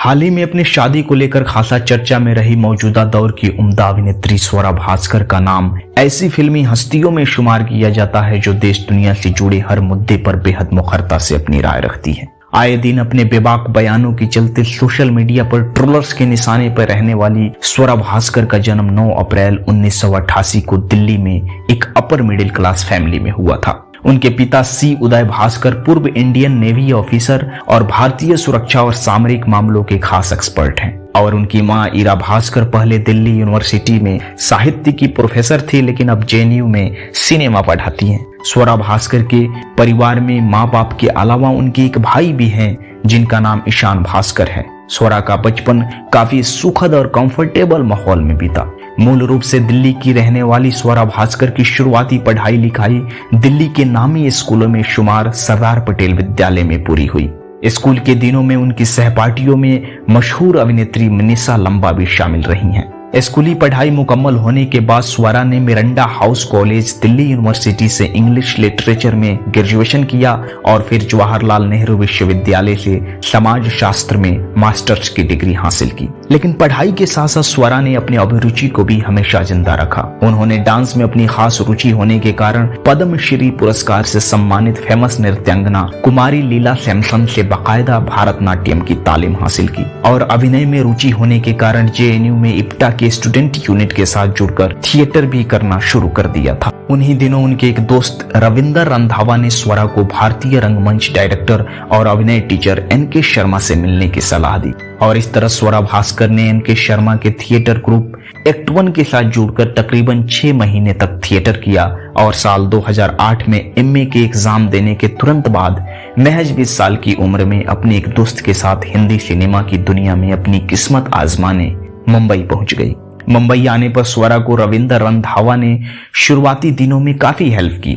हाल ही में अपनी शादी को लेकर खासा चर्चा में रही मौजूदा दौर की उम्दा अभिनेत्री स्वरा भास्कर का नाम ऐसी फिल्मी हस्तियों में शुमार किया जाता है जो देश दुनिया से जुड़े हर मुद्दे पर बेहद मुखरता से अपनी राय रखती है। आए दिन अपने बेबाक बयानों के चलते सोशल मीडिया पर ट्रोलर्स के निशाने पर रहने वाली स्वरा भास्कर का जन्म 9 अप्रैल 1988 को दिल्ली में एक अपर मिडिल क्लास फैमिली में हुआ था। उनके पिता सी उदय भास्कर पूर्व इंडियन नेवी ऑफिसर और भारतीय सुरक्षा और सामरिक मामलों के खास एक्सपर्ट हैं और उनकी मां ईरा भास्कर पहले दिल्ली यूनिवर्सिटी में साहित्य की प्रोफेसर थी, लेकिन अब जेएनयू में सिनेमा पढ़ाती हैं। स्वरा भास्कर के परिवार में माँ बाप के अलावा उनके एक भाई भी हैं जिनका नाम ईशान भास्कर है। स्वरा का बचपन काफी सुखद और कंफर्टेबल माहौल में बीता। मूल रूप से दिल्ली की रहने वाली स्वरा भास्कर की शुरुआती पढ़ाई लिखाई दिल्ली के नामी स्कूलों में शुमार सरदार पटेल विद्यालय में पूरी हुई। स्कूल के दिनों में उनकी सहपाठियों में मशहूर अभिनेत्री मनीषा लंबा भी शामिल रही हैं। स्कूली पढ़ाई मुकम्मल होने के बाद स्वरा ने Miranda house college Delhi university से इंग्लिश लिटरेचर में ग्रेजुएशन किया और फिर जवाहरलाल नेहरू विश्वविद्यालय से समाज शास्त्र में मास्टर्स की डिग्री हासिल की। लेकिन पढ़ाई के साथ साथ स्वरा ने अपनी अभिरुचि को भी हमेशा जिंदा रखा। उन्होंने डांस में अपनी खास रुचि होने के कारण पद्मश्री पुरस्कार से सम्मानित फेमस नृत्यांगना कुमारी लीला सैमसन से बाकायदा भारतनाट्यम की तालीम हासिल की और अभिनय में रुचि होने के कारण जेएनयू में इप्टा के स्टूडेंट यूनिट के साथ जुड़कर थिएटर भी करना शुरू कर दिया था। उन्हीं दिनों उनके एक दोस्त रविंदर रंधावा ने स्वरा को भारतीय रंगमंच डायरेक्टर और अभिनय टीचर एनके शर्मा से मिलने की सलाह दी और इस तरह स्वरा भास्कर ने एनके शर्मा के थिएटर ग्रुप एक्ट 1 के साथ जुड़कर तकरीबन 6 महीने तक थिएटर किया और साल 2008 में एमए के एग्जाम देने के तुरंत बाद महज 20 साल की उम्र में अपने एक दोस्त के साथ हिंदी सिनेमा की दुनिया में अपनी किस्मत आजमाने मुंबई पहुंच गई। मुंबई आने पर स्वरा को रविंदर रंधावा ने शुरुआती दिनों में काफी हेल्प की।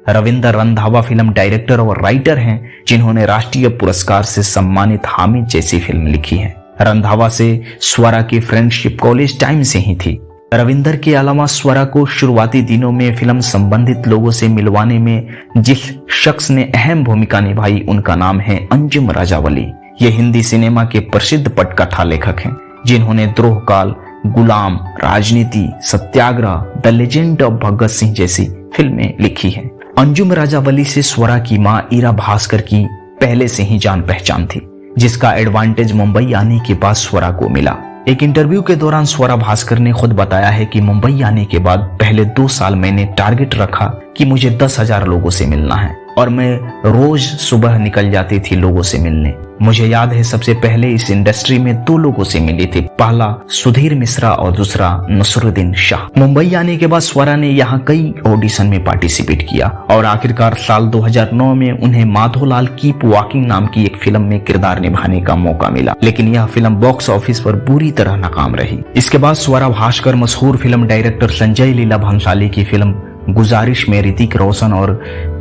रविंदर रंधावा फिल्म डायरेक्टर और राइटर हैं जिन्होंने राष्ट्रीय पुरस्कार से सम्मानित हामिद जैसी फिल्म लिखी है। रंधावा से स्वरा की फ्रेंडशिप कॉलेज टाइम से ही थी। रविंदर के अलावा स्वरा को शुरुआती दिनों में फिल्म संबंधित लोगों से मिलवाने में जिस शख्स ने अहम भूमिका निभाई उनका नाम है अंजुम राजावली। ये हिंदी सिनेमा के प्रसिद्ध पटकथा लेखक हैं जिन्होंने द्रोहकाल, गुलाम, राजनीति, सत्याग्रह, the legend of Bhagat Singh जैसी फिल्में लिखी हैं। अंजुम राजावली से स्वरा की मां ईरा भास्कर की पहले से ही जान पहचान थी, जिसका एडवांटेज मुंबई आने के बाद स्वरा को मिला। एक इंटरव्यू के दौरान स्वरा भास्कर ने खुद बताया है कि मुंबई आने के बाद पहले 2 साल मैंने टारगेट रखा कि मुझे 10,000 लोगों से मिलना है और मैं रोज सुबह निकल जाती थी लोगों से मिलने। मुझे याद है सबसे पहले इस इंडस्ट्री में 2 लोगों से मिली थी, पहला सुधीर मिश्रा और दूसरा नसरुद्दीन शाह। मुंबई आने के बाद स्वरा ने यहाँ कई ऑडिशन में पार्टिसिपेट किया और आखिरकार साल 2009 में उन्हें माधोलाल कीप वॉकिंग नाम की एक फिल्म में किरदार निभाने का मौका मिला, लेकिन यह फिल्म बॉक्स ऑफिस पर बुरी तरह नाकाम रही। इसके बाद स्वरा भास्कर मशहूर फिल्म डायरेक्टर संजय लीला भंसाली की फिल्म गुजारिश में ऋतिक रोशन और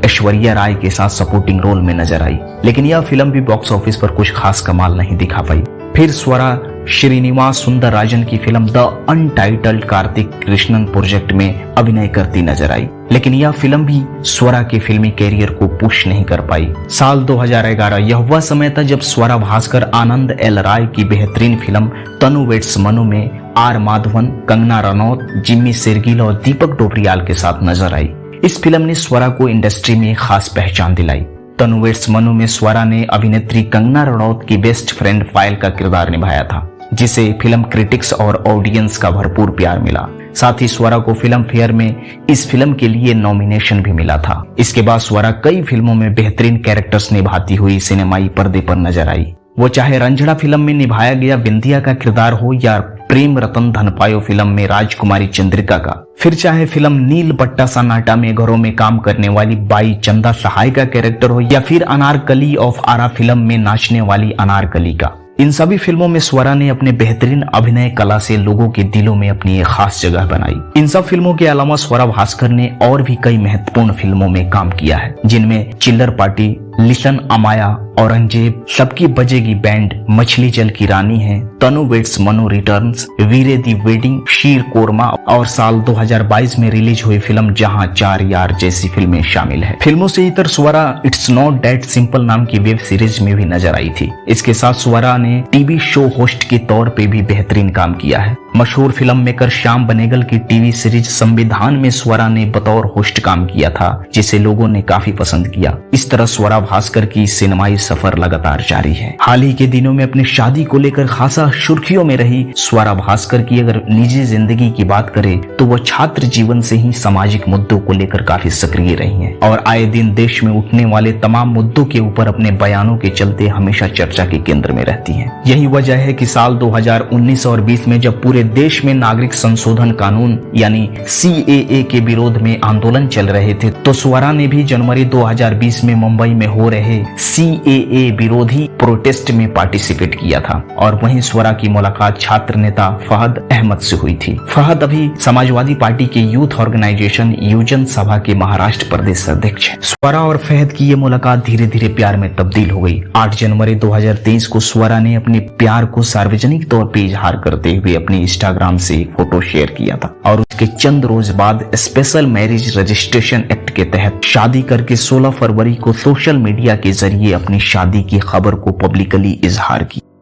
ऐश्वर्या राय के साथ सपोर्टिंग रोल में नजर आई, लेकिन यह फिल्म भी बॉक्स ऑफिस पर कुछ खास कमाल नहीं दिखा पाई। फिर स्वरा श्रीनिवास सुंदरराजन की film the untitled Kartik Krishnan project में अभिनय करती नजर आई, लेकिन यह फिल्म भी स्वरा के फिल्मी कैरियर को पुश नहीं कर पाई। साल 2011 यह वह समय था जब स्वरा भास्कर आनंद एल राय की बेहतरीन फिल्म तनु वेड्स मनु में आर माधवन, कंगना रनौत, जिम्मी शेरगिल और दीपक डोबरियाल के साथ नजर आई। इस फिल्म ने स्वरा को इंडस्ट्री में खास पहचान दिलाई। तनु वेड्स मनु में स्वरा ने अभिनेत्री कंगना रनौत की बेस्ट फ्रेंड फाइल का किरदार निभाया था, जिसे फिल्म क्रिटिक्स और ऑडियंस का भरपूर प्यार मिला। साथ ही स्वरा को फिल्म फेयर में इस फिल्म के लिए नॉमिनेशन भी मिला था। इसके बाद स्वरा कई फिल्मों में बेहतरीन कैरेक्टर्स निभाती हुई सिनेमाई पर्दे पर नजर आई। वो चाहे रंझड़ा फिल्म में निभाया गया विंध्या का किरदार हो या प्रेम रतन धन पायो फिल्म में राजकुमारी चंद्रिका का, फिर चाहे फिल्म नील बट्टा सन्नाटा में घरों में काम करने वाली बाई चंदा सहाय का कैरेक्टर हो या फिर अनारकली ऑफ आरा फिल्म में नाचने वाली अनारकली का। इन सभी फिल्मों में स्वरा ने अपने बेहतरीन अभिनय कला से लोगों के दिलों में अपनी एक खास जगह बनाई। इन सब फिल्मों के अलावा स्वरा भास्कर ने और भी कई महत्वपूर्ण फिल्मों में काम किया है, जिनमें चिल्लर पार्टी, लिसन अमाया, औरंगजेब, सबकी बजेगी बैंड, मछली जल की रानी है, तनु वेट्स मनु रिटर्न्स, वीरे दी वेडिंग, शीर कोरमा और साल 2022 में रिलीज हुई फिल्म जहां चार यार जैसी फिल्में शामिल है। फिल्मों से इतर स्वरा इट्स नॉट दैट सिंपल नाम की वेब सीरीज में भी नजर आई थी। इसके साथ स्वरा ने टीवी शो होस्ट के तौर पे भी बेहतरीन काम किया है। मशहूर फिल्म मेकर श्याम बनेगल की टीवी सीरीज संविधान में स्वरा ने बतौर होस्ट काम किया था, जिसे लोगों ने काफी पसंद किया। इस तरह स्वरा भास्कर की सिनेमाई सफर लगातार जारी है। हाल ही के दिनों में अपनी शादी को लेकर खासा सुर्खियों में रही स्वरा भास्कर की अगर निजी जिंदगी की बात करें तो वह छात्र जीवन से ही सामाजिक मुद्दों को लेकर काफी सक्रिय रही हैं और आए दिन देश में उठने वाले तमाम मुद्दों के ऊपर अपने बयानों के चलते हमेशा चर्चा के केंद्र में रहती हैं। यही वजह है कि साल 2019 और 20 में जब पूरे देश में नागरिक संशोधन कानून यानी CAA के विरोध में आंदोलन चल रहे थे तो स्वरा ने भी जनवरी 2020 में मुंबई में हो रहे CAA विरोधी प्रोटेस्ट में पार्टिसिपेट किया था और वहीं स्वरा की मुलाकात छात्र नेता फहद अहमद से हुई थी। फहद अभी समाजवादी पार्टी के यूथ ऑर्गेनाइजेशन युवजन सभा के महाराष्ट्र प्रदेश अध्यक्ष हैं। स्वरा और फहद की ये मुलाकात धीरे धीरे प्यार में तब्दील हो गई। 8 जनवरी 2023 को स्वरा ने अपने प्यार को सार्वजनिक तौर पर इजहार करते हुए अपनी इंस्टाग्राम से एक फोटो शेयर किया था और उसके चंद रोज बाद स्पेशल मैरिज रजिस्ट्रेशन एक्ट के तहत शादी करके 16 फरवरी को सोशल मीडिया के जरिए अपनी शादी की खबर को पब्लिकली इजहार किया।